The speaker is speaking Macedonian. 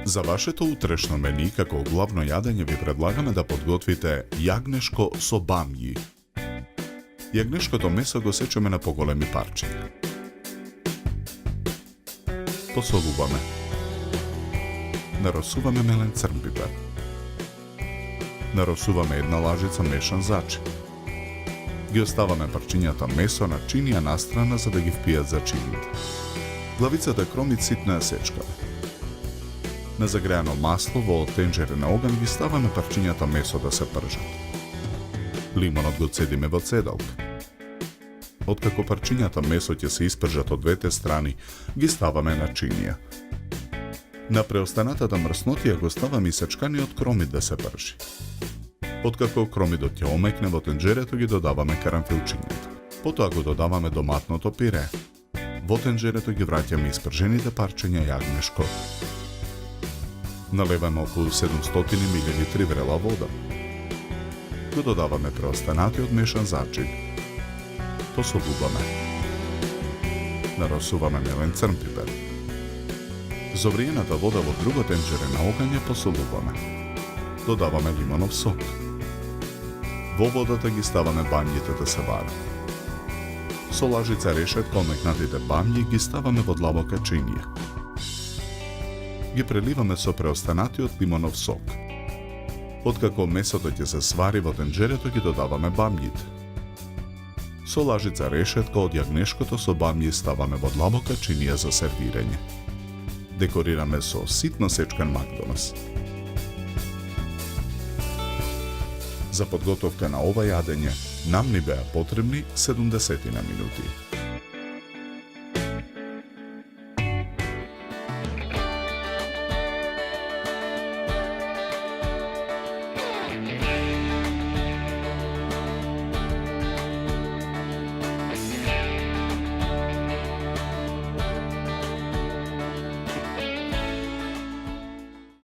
За вашето утрешно мени, како главно јадење, ви предлагаме да подготвите јагнешко со бамји. Јагнешкото месо го сечеме на поголеми парчиња. Посолуваме. Наросуваме мелен црн пипер. Наросуваме една лажица мешан зачин. Ги оставаме парчињата месо на чинија настрана за да ги впијат зачините. Главицата кромит ситно ја сечкаме. На загреано масло во тенџерен оган ги ставаме парчињата месо да се пржат. Лимонот го цедиме во цедалка. Откако парчињата месо ќе се испржат од двете страни, ги ставаме на чинија. На преостанатата мрснотија го ставаме и сечканиот кромит да се пржи. Откако кромидот ќе омекне во тенџерето, ги додаваме карамфилчињата. Потоа го додаваме доматното пире. Во тенџерето ги враќаме испржените парчиња јагнешко. Налеваме околу 700 мл врела вода. Го додаваме преостанатиот мешан зачин. Посолуваме. Наросуваме мелен црн пипер. Зовриената вода во друго тенџере на оган ја посолуваме. Додаваме лимонов сок. Во водата ги ставаме бамјите да се варат. Со лажица решетка омекнатите бамји ги ставаме во длабока чинија. Ги преливаме со преостанатиот лимонов сок. Откако месото ќе се свари во тенџерето, ги додаваме бамјите. Со лажица решетка од јагнешкото со бамји ставаме во длабока чинија за сервирање. Декорираме со ситно сечкан макдонас. За подготовка на ова јадење нам ни беа потребни 70 минути.